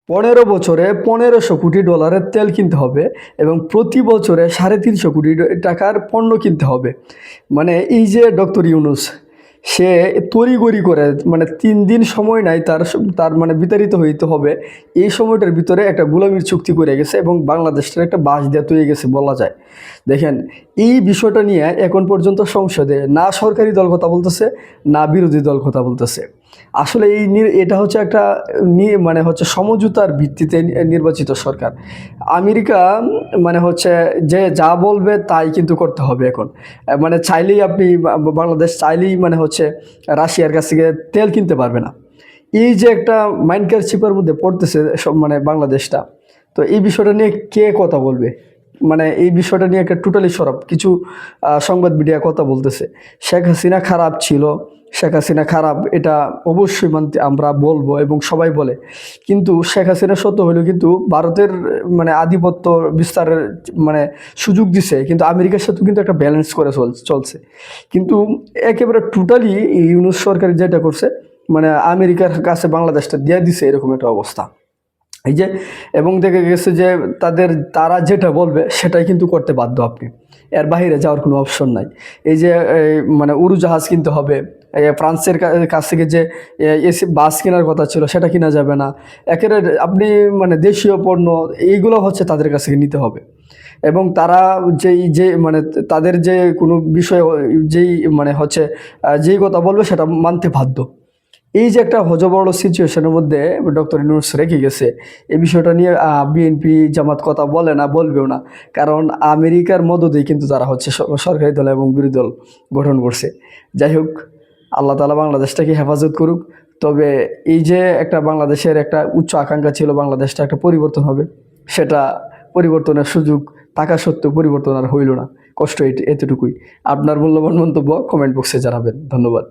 15 বছরে 1500 কোটি ডলারের তেল কিনতে হবে এবং প্রতি বছরে 350 কোটি টাকার পণ্য কিনতে হবে। মানে এই যে ডক্টর ইউনূস, সে তড়িঘড়ি করে, মানে 3 দিন সময় নাই তার তার মানে বিতাড়িত হইতে হবে। এই সময়টার ভিতরে একটা গোলামির চুক্তি করে গেছে এবং বাংলাদেশটার একটা বাস দিয়ে তৈরি গেছে বলা যায়। দেখেন, এই বিষয়টা নিয়ে এখন পর্যন্ত সংসদে না সরকারি দল কথা বলতেছে, না বিরোধী দল কথা বলতেছে। আসলে এটা হচ্ছে একটা মানে হচ্ছে সমঝোতার ভিত্তিতে নির্বাচিত সরকার। আমেরিকা মানে হচ্ছে যে যা বলবে তাই কিন্তু করতে হবে এখন। মানে চাইলেই আপনি বাংলাদেশ চাইলেই মানে হচ্ছে রাশিয়ার কাছ থেকে তেল কিনতে পারবে না। এই যে একটা মাইন্ডকারশিপের মধ্যে পড়তেছে সব মানে বাংলাদেশটা। তো এই বিষয়টা নিয়ে কে কথা বলবে? মানে এই বিষয়টা নিয়ে একটা টোটালি সরব কিছু সংবাদ মিডিয়া কথা বলতেছে। শেখ হাসিনা খারাপ ছিল, শেখ হাসিনা খারাপ, এটা অবশ্যই মানতে আমরা বলবো এবং সবাই বলে। কিন্তু শেখ হাসিনা সত্য হলেও কিন্তু ভারতের মানে আধিপত্য বিস্তারের মানে সুযোগ দিছে, কিন্তু আমেরিকার সাথে কিন্তু একটা ব্যালেন্স করে চলছে। কিন্তু একেবারে টোটালি ইউনূস সরকার যেটা করছে, মানে আমেরিকার কাছে বাংলাদেশটা দিয়ে দিছে, এরকম একটা অবস্থা। এই যে, এবং দেখা গেছে যে তারা যেটা বলবে সেটাই কিন্তু করতে বাধ্য আপনি, এর বাইরে যাওয়ার কোনো অপশন নাই। এই যে মানে উড়োজাহাজ কিনতে হবে, ফ্রান্সের কাছ থেকে যে এসি বাস কেনার কথা ছিল সেটা কিনা যাবে না। একেবারে আপনি মানে দেশীয় পণ্য এইগুলো হচ্ছে তাদের কাছ থেকে নিতে হবে। এবং তারা যে মানে তাদের যে কোনো বিষয় যেই মানে হচ্ছে যেই কথা বলবে সেটা মানতে বাধ্য। এই যে একটা হযবরল সিচুয়েশনের মধ্যে ডক্টর ইউনূস রেখে গেছে, এই বিষয়টা নিয়ে বিএনপি জামাত কথা বলে না, বলবেও না। কারণ আমেরিকার মদদেই কিন্তু তারা হচ্ছে সরকারি দল এবং বিরোধী দল গঠন করছে। যাই হোক, আল্লাহ তাআলা বাংলাদেশটাকে হেফাজত করুক। তবে এই যে একটা বাংলাদেশের একটা উচ্চ আকাঙ্ক্ষা ছিল বাংলাদেশটা একটা পরিবর্তন হবে, সেটা পরিবর্তনের সুযোগ থাকা সত্ত্বেও পরিবর্তন আর হইল না। কষ্ট এতটুকুই। আপনার মূল্যবান মন্তব্য কমেন্ট বক্সে জানাবেন। ধন্যবাদ।